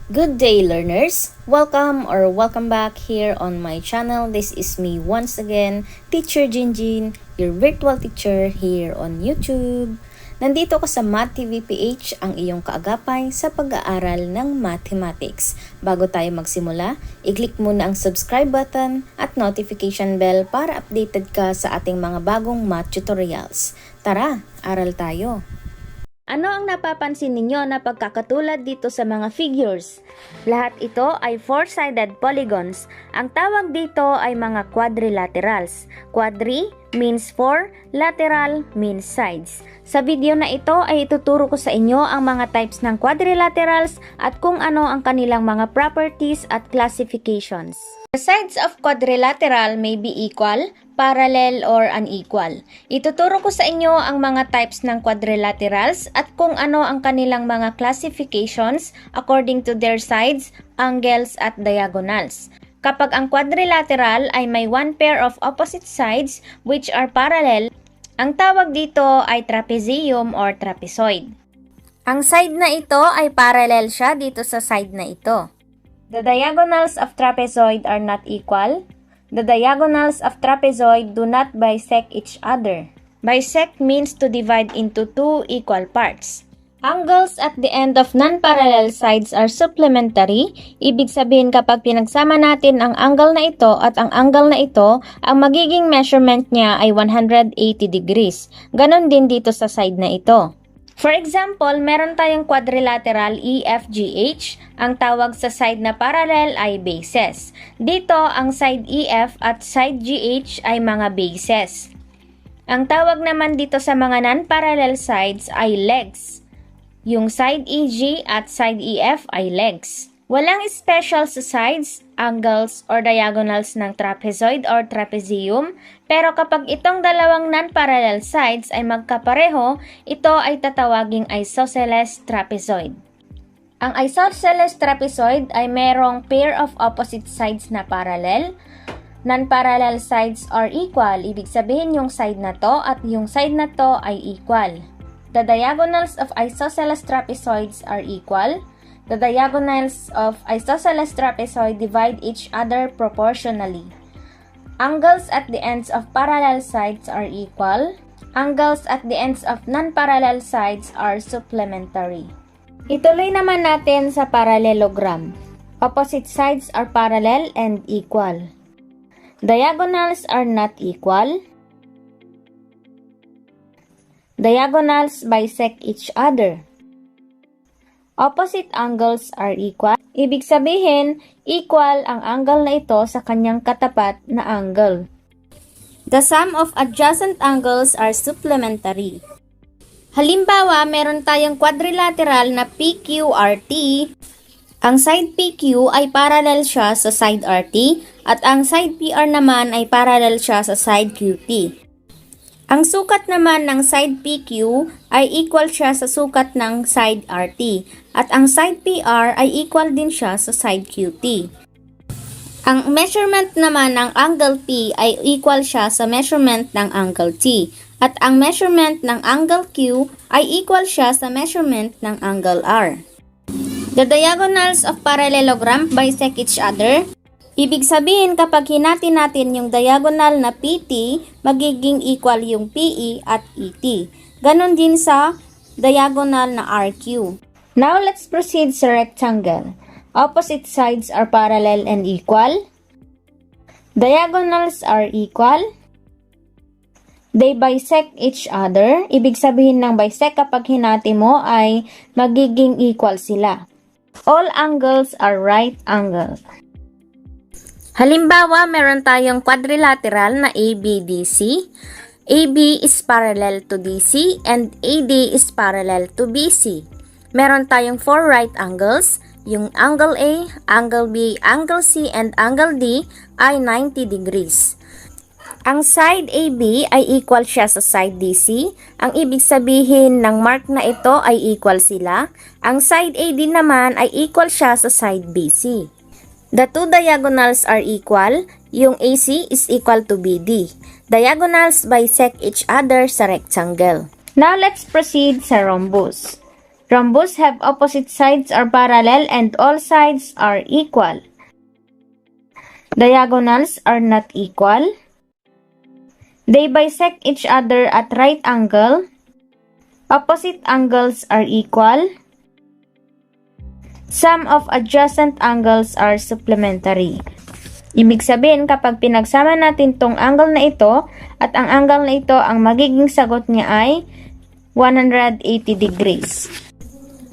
Good day, learners! Welcome back here on my channel. This is me once again, Teacher Jinjin, your virtual teacher here on YouTube. Nandito ko sa Math TV PH, ang iyong kaagapay sa pag-aaral ng mathematics. Bago tayo magsimula, i-click muna ang subscribe button at notification bell para updated ka sa ating mga bagong math tutorials. Tara, aral tayo! Ano ang napapansin ninyo na pagkakatulad dito sa mga figures? Lahat ito ay four-sided polygons. Ang tawag dito ay mga quadrilaterals. Quadri means four, lateral means sides. Sa video na ito ay ituturo ko sa inyo ang mga types ng quadrilaterals at kung ano ang kanilang mga properties at classifications. The sides of quadrilateral may be equal, parallel, or unequal. Ituturo ko sa inyo ang mga types ng quadrilaterals at kung ano ang kanilang mga classifications according to their sides, angles, at diagonals. Kapag ang quadrilateral ay may one pair of opposite sides which are parallel, ang tawag dito ay trapezium or trapezoid. Ang side na ito ay parallel siya dito sa side na ito. The diagonals of trapezoid are not equal. The diagonals of trapezoid do not bisect each other. Bisect means to divide into two equal parts. Angles at the end of non-parallel sides are supplementary. Ibig sabihin kapag pinagsama natin ang angle na ito at ang angle na ito, ang magiging measurement niya ay 180 degrees. Ganon din dito sa side na ito. For example, meron tayong quadrilateral EFGH. Ang tawag sa side na parallel ay bases. Dito, ang side EF at side GH ay mga bases. Ang tawag naman dito sa mga non-parallel sides ay legs. Yung side EG at side EF ay legs. Walang special sa sides, angles, or diagonals ng trapezoid or trapezium, pero kapag itong dalawang non-parallel sides ay magkapareho, ito ay tatawaging isosceles trapezoid. Ang isosceles trapezoid ay merong pair of opposite sides na parallel. Non-parallel sides are equal, ibig sabihin yung side na to at yung side na to ay equal. The diagonals of isosceles trapezoids are equal. The diagonals of isosceles trapezoid divide each other proportionally. Angles at the ends of parallel sides are equal. Angles at the ends of non-parallel sides are supplementary. Ituloy naman natin sa parallelogram. Opposite sides are parallel and equal. Diagonals are not equal. Diagonals bisect each other. Opposite angles are equal. Ibig sabihin, equal ang angle na ito sa kanyang katapat na angle. The sum of adjacent angles are supplementary. Halimbawa, meron tayong quadrilateral na PQRT. Ang side PQ ay parallel siya sa side RT at ang side PR naman ay parallel siya sa side QT. Ang sukat naman ng side PQ ay equal siya sa sukat ng side RT at ang side PR ay equal din siya sa side QT. Ang measurement naman ng angle P ay equal siya sa measurement ng angle T at ang measurement ng angle Q ay equal siya sa measurement ng angle R. The diagonals of parallelogram bisect each other. Ibig sabihin kapag hinati natin yung diagonal na PT, magiging equal yung PE at ET. Ganon din sa diagonal na RQ. Now let's proceed sa rectangle. Opposite sides are parallel and equal. Diagonals are equal. They bisect each other. Ibig sabihin ng bisect kapag hinati mo ay magiging equal sila. All angles are right angle. Halimbawa, meron tayong quadrilateral na ABDC. AB is parallel to DC and AD is parallel to BC. Meron tayong four right angles. Yung angle A, angle B, angle C, and angle D ay 90 degrees. Ang side AB ay equal siya sa side DC. Ang ibig sabihin ng mark na ito ay equal sila. Ang side AD naman ay equal siya sa side BC. The two diagonals are equal. Yung AC is equal to BD. Diagonals bisect each other sa rectangle. Now let's proceed sa rhombus. Rhombus have opposite sides are parallel and all sides are equal. Diagonals are not equal. They bisect each other at right angle. Opposite angles are equal. Sum of adjacent angles are supplementary. Ibig sabihin, kapag pinagsama natin tong angle na ito at ang angle na ito, ang magiging sagot niya ay 180 degrees.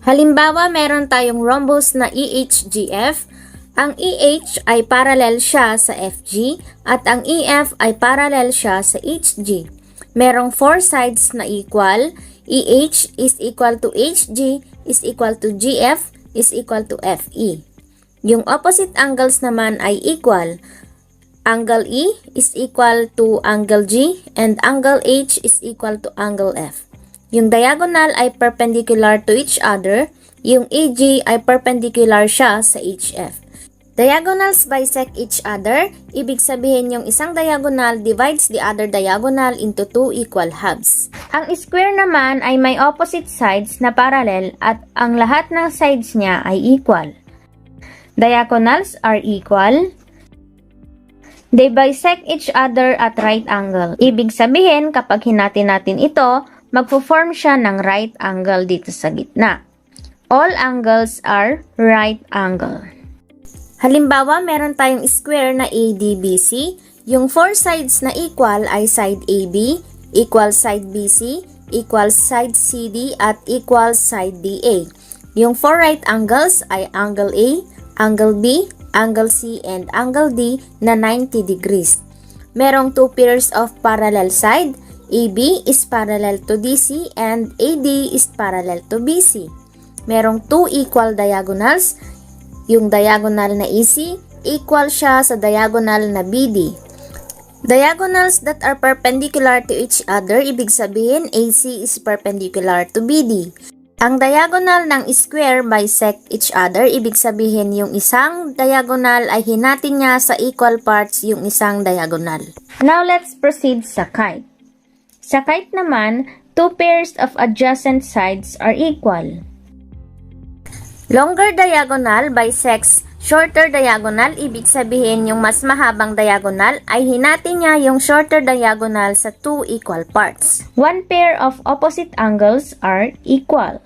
Halimbawa, meron tayong rhombus na EHGF. Ang EH ay parallel siya sa FG at ang EF ay parallel siya sa HG. Merong 4 sides na equal. EH is equal to HG is equal to GF is equal to FE. Yung opposite angles naman ay equal. Angle E is equal to angle G and angle H is equal to angle F. Yung diagonal ay perpendicular to each other. Yung AG ay perpendicular siya sa HF. Diagonals bisect each other. Ibig sabihin yung isang diagonal divides the other diagonal into 2 equal halves. Ang square naman ay may opposite sides na parallel at ang lahat ng sides niya ay equal. Diagonals are equal. They bisect each other at right angle. Ibig sabihin, kapag hinati natin ito, magpo-form siya ng right angle dito sa gitna. All angles are right angle. Halimbawa, meron tayong square na ADBC. Yung 4 sides na equal ay side AB, equal side BC, equal side CD, at equal side DA. Yung 4 right angles ay angle A, angle B, angle C, and angle D na 90 degrees. Merong 2 pairs of parallel side. AB is parallel to DC and AD is parallel to BC. Merong 2 equal diagonals. Yung diagonal na AC, equal siya sa diagonal na BD. Diagonals that are perpendicular to each other, ibig sabihin AC is perpendicular to BD. Ang diagonal ng square bisect each other, ibig sabihin yung isang diagonal ay hinati niya sa equal parts yung isang diagonal. Now let's proceed sa kite. Sa kite naman, 2 pairs of adjacent sides are equal. Longer diagonal bisects shorter diagonal, ibig sabihin yung mas mahabang diagonal ay hinati niya yung shorter diagonal sa 2 equal parts. 1 pair of opposite angles are equal.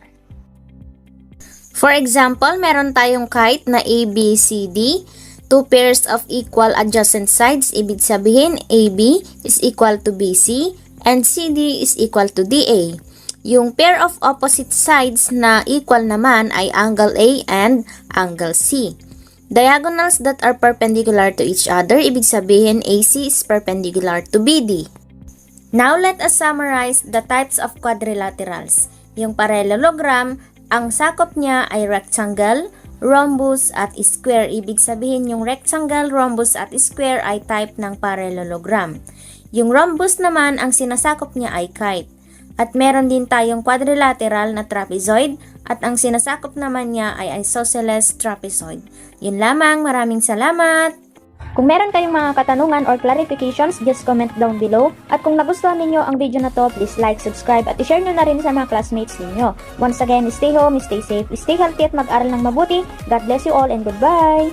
For example, meron tayong kite na ABCD, 2 pairs of equal adjacent sides, ibig sabihin AB is equal to BC and CD is equal to DA. Yung pair of opposite sides na equal naman ay angle A and angle C. Diagonals that are perpendicular to each other, ibig sabihin AC is perpendicular to BD. Now let us summarize the types of quadrilaterals. Yung parallelogram, ang sakop niya ay rectangle, rhombus at square. Ibig sabihin yung rectangle, rhombus at square ay type ng parallelogram. Yung rhombus naman, ang sinasakop niya ay kite. At meron din tayong quadrilateral na trapezoid at ang sinasakop naman niya ay isosceles trapezoid. Yun lamang, maraming salamat! Kung meron kayong mga katanungan or clarifications, just comment down below. At kung nagustuhan ninyo ang video na to, please like, subscribe at i-share nyo na rin sa mga classmates ninyo. Once again, stay home, stay safe, stay healthy at mag-aral ng mabuti. God bless you all and goodbye!